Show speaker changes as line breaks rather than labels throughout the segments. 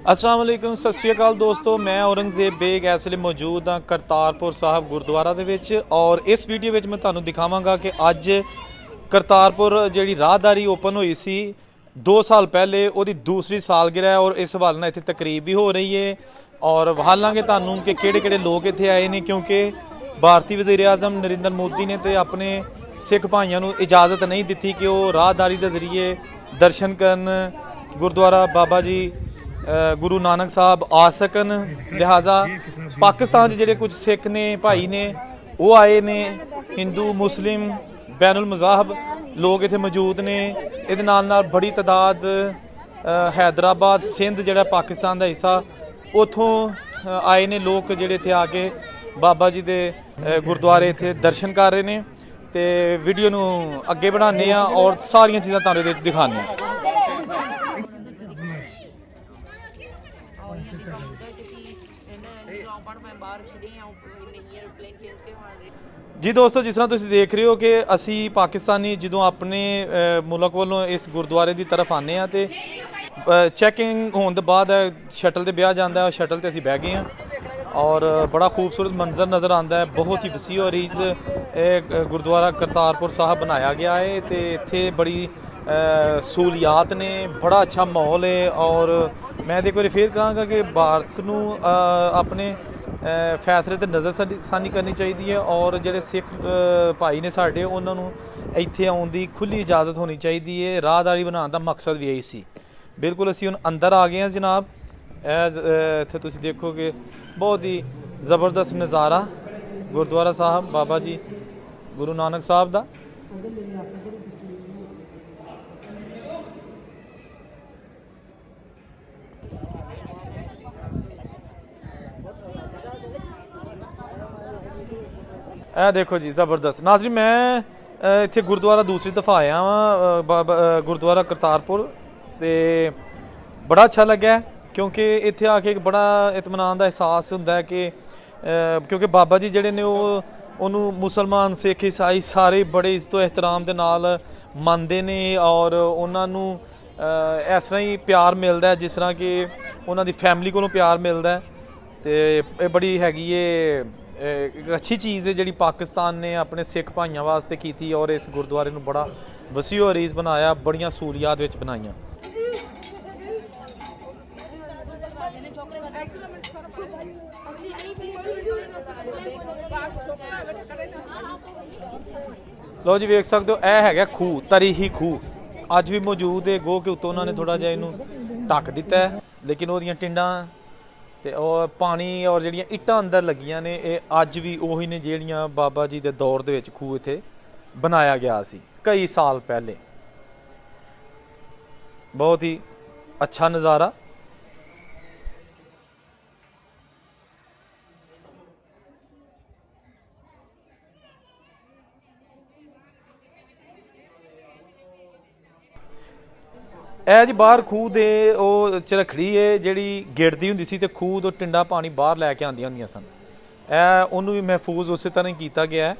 अस्सलाम वालेकुम सत श्री अकाल दोस्तों, मैं औरंगजेब बेग इस ਵੇਲੇ मौजूद हाँ करतारपुर साहब गुरुद्वारा ਦੇ ਵਿੱਚ और इस वीडियो ਵਿੱਚ मैं ਤੁਹਾਨੂੰ ਦਿਖਾਵਾਂਗਾ कि ਅੱਜ करतारपुर ਜਿਹੜੀ ਰਾਹਦਾਰੀ ਓਪਨ ਹੋਈ ਸੀ 2 ਸਾਲ ਪਹਿਲੇ ਉਹਦੀ ਦੂਸਰੀ ਸਾਲਗਿਰਾ ਹੈ और इस ਹਵਾਲੇ ਨਾਲ ਇੱਥੇ ਤਕਰੀਬ ਵੀ ਹੋ ਰਹੀ ਹੈ और ਵਿਖਾਲਾਂਗੇ ਤੁਹਾਨੂੰ ਕਿ ਕਿਹੜੇ-ਕਿਹੜੇ ਲੋਕ ਇੱਥੇ ਆਏ ਨੇ ਕਿਉਂਕਿ ਭਾਰਤੀ ਵਜ਼ੀਰ ਆਜ਼ਮ ਨਰਿੰਦਰ ਮੋਦੀ ਨੇ ਤੇ ਆਪਣੇ ਸਿੱਖ ਭਾਈਆਂ ਨੂੰ ਇਜਾਜ਼ਤ ਨਹੀਂ ਦਿੱਤੀ ਕਿ ਉਹ ਰਾਹਦਾਰੀ ਦੇ ਜ਼ਰੀਏ ਦਰਸ਼ਨ ਕਰਨ ਗੁਰਦੁਆਰਾ ਬਾਬਾ ਜੀ गुरु नानक साहब आ सकन। लिहाजा पाकिस्तान के जोड़े कुछ सिख ने भाई ने वो आए ने, हिंदू मुस्लिम बैनुल मज़ाहब लोग इत्थे मौजूद ने। इहदे नाल बड़ी तादाद हैदराबाद सिंध जिहड़ा पाकिस्तान का हिस्सा उत्थों आए ने लोग जिहड़े इत्थे आके बाबा जी दे गुरुद्वारे इत्थे दर्शन कर रहे ने। ते वीडियो नूं अगे बढ़ाने और सारियां चीज़ां तुहानूं दिखाने। जी दोस्तों, जिस तरह तुसीं देख रहे हो कि असी पाकिस्तानी जो अपने मुल्क वालों इस गुरुद्वारे की तरफ आने तो चैकिंग होने के बाद शटल से ब्याह जाता है। शटल से असी बह गए हैं और बड़ा खूबसूरत मंजर नज़र आता है। बहुत ही वसी और इस गुरुद्वारा करतारपुर साहब बनाया गया है तो इत्थे बड़ी सहूलियात ने, बड़ा अच्छा माहौल है। और मैं एक बार फिर कहांगा कि भारत नूं अपने फैसले ते नज़रसानी करनी चाहिए और जिहड़े सिख भाई ने साडे उन्हां नूं इत्थे आउण दी खुली इजाज़त होनी चाहिए है। राहदारी बनाउण दा मकसद भी यही सी। बिल्कुल असीं हुण अंदर आ गए हैं जनाब। इत्थे तुसीं देखो कि बहुत ही ज़बरदस्त नज़ारा गुरुद्वारा साहब बाबा जी गुरु नानक साहब दा। ਇਹ देखो जी ज़बरदस्त नाज़रीन, मैं इत्थे गुरुद्वारा दूसरी दफ़ा आया हाँ गुरुद्वारा करतारपुर तो बड़ा अच्छा लगा क्योंकि इत्थे आके एक बड़ा इत्मीनान का एहसास होंदा है कि क्योंकि बाबा जी जिहड़े ने उन्होंने मुसलमान सिख ईसाई सारे बड़े इज़्ज़त एहतराम के नाल मनते ने और उन्होंने इस तरह ही प्यार मिलता है जिस तरह कि उन्होंने फैमिली को प्यार मिलता है। तो बड़ी हैगी है एक अच्छी चीज़ है जी पाकिस्तान ने अपने सिख भाइयों वास्ते की थी और इस गुरुद्वारे को बड़ा वसी और रीस बनाया, बड़ियां सहूलियात विच बनाईयां। लो जी वेख सकते हो यह है खूह, तरीही खूह अज भी मौजूद है। गो के उत्तों उन्होंने थोड़ा जिहा इनू ढक दिता है लेकिन वो टिंडा ते और पानी और जिहड़ियां इट्टां अंदर लगियां ने ये अज भी उही ने जिहड़ियां बाबा जी दे दौर दे विच खूह इत्थे बनाया गया सी कई साल पहले। बहुत ही अच्छा नज़ारा। ਇਹ जी बाहर खूह दे ਉਹ ਝਰਖੜੀ है ਜਿਹੜੀ गिरदी ਹੁੰਦੀ ਸੀ ਤੇ ਖੂਹ ਤੋਂ ਟਿੰਡਾ ਪਾਣੀ ਬਾਹਰ ਲੈ ਕੇ ਆਉਂਦੀਆਂ ਹੁੰਦੀਆਂ ਸਨ। ਇਹ ਉਹਨੂੰ ਵੀ ਮਹਿਫੂਜ਼ ਉਸੇ ਤਰ੍ਹਾਂ ਹੀ ਕੀਤਾ ਗਿਆ ਹੈ।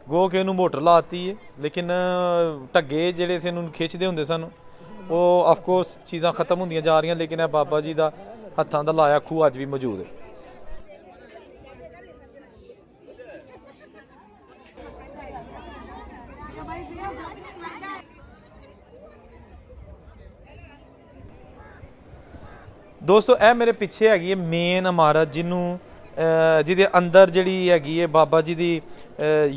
ਗੋ ਕੇ ਉਹਨੂੰ ਮੋਟਰ ਲਾਤੀ ਹੈ ਲੇਕਿਨ ਢੱਗੇ ਜਿਹੜੇ ਸੀ ਇਹਨੂੰ ਖਿੱਚਦੇ ਹੁੰਦੇ ਸਨ ਉਹ ਆਫ ਕੋਰਸ ਚੀਜ਼ਾਂ ਖਤਮ ਹੁੰਦੀਆਂ ਜਾ ਰਹੀਆਂ ਲੇਕਿਨ ਇਹ ਬਾਬਾ ਜੀ ਦਾ ਹੱਥਾਂ ਦਾ ਲਾਇਆ ਖੂਹ ਅੱਜ ਵੀ ਮੌਜੂਦ ਹੈ। दोस्तों यह मेरे पिछे हैगी है मेन इमारत जिन्हों जिहदे अंदर जिहड़ी हैगी है बाबा जी की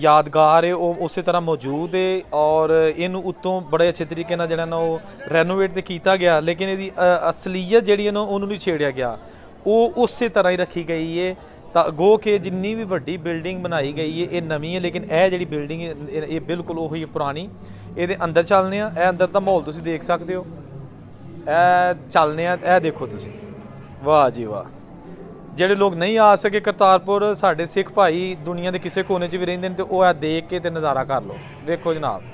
यादगार है वो उस तरह मौजूद है और इनू उत्तों बड़े अच्छे तरीके नाल जिहड़ा ना वो रेनोवेट तो किया गया लेकिन इसकी असलीयत जिहड़ी है ना उन्होंने नहीं छेड़िया गया, वो उस तरह ही रखी गई है। गो के जिन्नी भी वड्डी बिल्डिंग बनाई गई है ये नवी है लेकिन यह जिहड़ी बिल्डिंग है ये बिल्कुल उही पुरानी। ये अंदर चलने ये अंदर का माहौल तुसीं देख सकते हो। चलने ए देखो तुसी, वाह जी वाह। ਜਿਹੜੇ लोग नहीं आ सके करतारपुर साढ़े सिख भाई दुनिया के किसी कोने च भी रहिंदे ने तो वह देख के ते नज़ारा कर लो। देखो जनाब,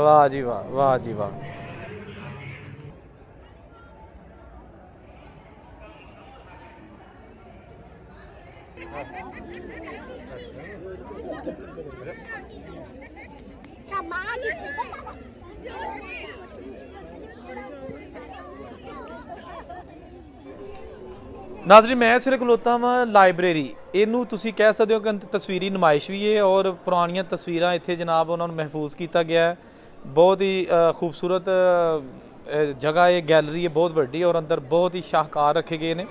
वाह जी वाह, वाह जी वाह। ਨਾਜ਼ਰੀਨ ਮੈਂ ਇਸ ਵੇਲੇ ਖਲੋਤਾ ਵਾਂ ਲਾਇਬ੍ਰੇਰੀ। ਇਹਨੂੰ ਤੁਸੀਂ ਕਹਿ ਸਕਦੇ ਹੋ ਕਿ ਤਸਵੀਰੀ ਨੁਮਾਇਸ਼ ਵੀ ਹੈ ਔਰ ਪੁਰਾਣੀਆਂ ਤਸਵੀਰਾਂ ਇੱਥੇ ਜਨਾਬ ਉਹਨਾਂ ਨੂੰ ਮਹਿਫੂਜ਼ ਕੀਤਾ ਗਿਆ ਹੈ। ਬਹੁਤ ਹੀ ਖੂਬਸੂਰਤ ਜਗ੍ਹਾ ਹੈ, ਗੈਲਰੀ ਹੈ ਬਹੁਤ ਵੱਡੀ ਔਰ ਅੰਦਰ ਬਹੁਤ ਹੀ ਸ਼ਾਹਕਾਰ ਰੱਖੇ ਗਏ ਨੇ।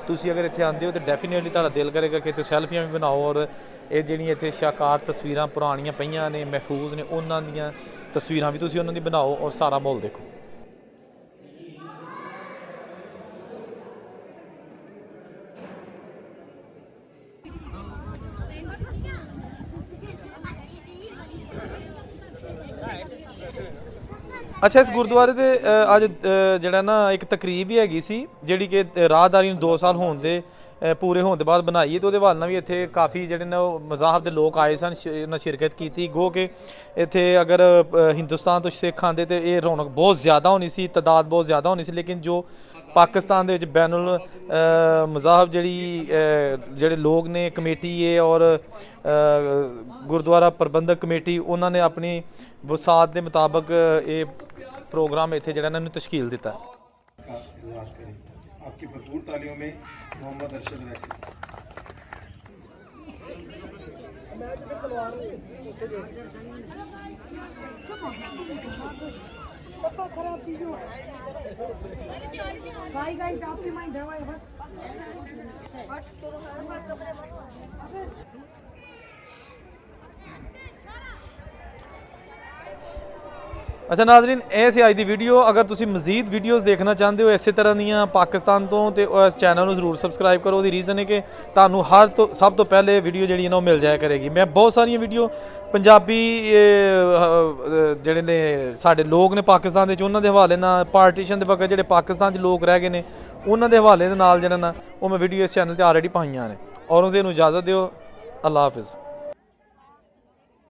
ਤੁਸੀਂ ਅਗਰ ਇੱਥੇ ਆਉਂਦੇ ਹੋ ਤਾਂ ਡੈਫੀਨੇਟਲੀ ਤੁਹਾਡਾ ਦਿਲ ਕਰੇਗਾ ਕਿ ਇੱਥੇ ਸੈਲਫੀਆਂ ਵੀ ਬਣਾਓ ਔਰ ਇਹ ਜਿਹੜੀਆਂ ਇੱਥੇ ਸ਼ਾਹਕਾਰ ਤਸਵੀਰਾਂ ਪੁਰਾਣੀਆਂ ਪਈਆਂ ਨੇ ਮਹਿਫੂਜ਼ ਨੇ ਉਹਨਾਂ ਦੀਆਂ ਤਸਵੀਰਾਂ ਵੀ ਤੁਸੀਂ ਉਹਨਾਂ ਦੀ ਬਣਾਓ ਔਰ ਸਾਰਾ ਮਾਹੌਲ ਦੇਖੋ। ਅੱਛਾ ਇਸ ਗੁਰਦੁਆਰੇ ਦੇ ਅੱਜ ਜਿਹੜਾ ਨਾ ਇੱਕ ਤਕਰੀਬ ਵੀ ਹੈਗੀ ਸੀ ਜਿਹੜੀ ਕਿ ਰਾਹਦਾਰੀ ਨੂੰ 2 ਸਾਲ ਹੋਣ ਦੇ ਪੂਰੇ ਹੋਣ ਦੇ ਬਾਅਦ ਬਣਾਈ ਤੇ ਉਹਦੇ ਵੱਲ ਨਾਲ ਵੀ ਇੱਥੇ ਕਾਫੀ ਜਿਹੜੇ ਨੇ ਉਹ ਮਜ਼ਾਹਬ ਦੇ ਲੋਕ ਆਏ ਸਨ, ਉਹਨਾਂ ਸ਼ਿਰਕਤ ਕੀਤੀ। ਗੋ ਕਿ ਇੱਥੇ ਅਗਰ ਹਿੰਦੁਸਤਾਨ ਤੋਂ ਸਿੱਖ ਆਉਂਦੇ ਤੇ ਇਹ ਰੌਣਕ ਬਹੁਤ ਜ਼ਿਆਦਾ ਹੋਣੀ ਸੀ, ਤਾਦਾਦ ਬਹੁਤ ਜ਼ਿਆਦਾ ਹੋਣੀ ਸੀ। ਲੇਕਿਨ ਜੋ ਪਾਕਿਸਤਾਨ ਦੇ ਵਿੱਚ ਬੈਨੁਲ ਮਜ਼ਾਹਬ ਜਿਹੜੇ ਲੋਕ ਨੇ ਕਮੇਟੀ ਹੈ ਔਰ ਗੁਰਦੁਆਰਾ ਪ੍ਰਬੰਧਕ ਕਮੇਟੀ ਉਹਨਾਂ ਨੇ ਆਪਣੀ ਵਸਾਤ ਦੇ ਮੁਤਾਬਕ ਇਹ प्रोग्राम इत्थे जिहड़ा इन्होंने तश्कील दिता। आपकी भरपूर तालियों में मोहम्मद अरशद रैसी अच्छा नाजरीन ਇਹ ਸੀ ਅੱਜ ਦੀ ਵੀਡੀਓ। ਅਗਰ ਤੁਸੀਂ ਮਜ਼ੀਦ ਵੀਡੀਓਜ਼ ਦੇਖਣਾ ਚਾਹੁੰਦੇ ਹੋ ਇਸੇ ਤਰ੍ਹਾਂ ਦੀਆਂ ਪਾਕਿਸਤਾਨ ਤੋਂ ਤੇ ਇਸ ਚੈਨਲ ਨੂੰ ਜ਼ਰੂਰ ਸਬਸਕ੍ਰਾਈਬ ਕਰੋ। ਉਹਦੀ ਰੀਜ਼ਨ ਹੈ ਕਿ ਤੁਹਾਨੂੰ ਸਭ ਤੋਂ ਪਹਿਲੇ ਵੀਡੀਓ ਜਿਹੜੀ ਨਾ ਉਹ ਮਿਲ ਜਾਇਆ ਕਰੇਗੀ। ਮੈਂ ਬਹੁਤ ਸਾਰੀਆਂ ਵੀਡੀਓ ਪੰਜਾਬੀ ਜਿਹੜੇ ਨੇ ਸਾਡੇ ਲੋਕ ਨੇ ਪਾਕਿਸਤਾਨ ਦੇ ਵਿੱਚ ਉਹਨਾਂ ਦੇ ਹਵਾਲੇ ਨਾਲ ਪਾਰਟੀਸ਼ਨ ਦੇ ਵਕਤ ਜਿਹੜੇ ਪਾਕਿਸਤਾਨ 'ਚ ਲੋਕ ਰਹਿ ਗਏ ਨੇ ਉਹਨਾਂ ਦੇ ਹਵਾਲੇ ਦੇ ਨਾਲ ਜਿਹੜਾ ਨਾ ਉਹ ਮੈਂ ਵੀਡੀਓ ਇਸ ਚੈਨਲ 'ਤੇ ਆਲਰੇਡੀ ਪਾਈਆਂ ਨੇ। ਔਰੰਗਜ਼ੇਬ ਨੂੰ ਇਜਾਜ਼ਤ ਦਿਓ। ਅੱਲਾ ਹਾਫਿਜ਼।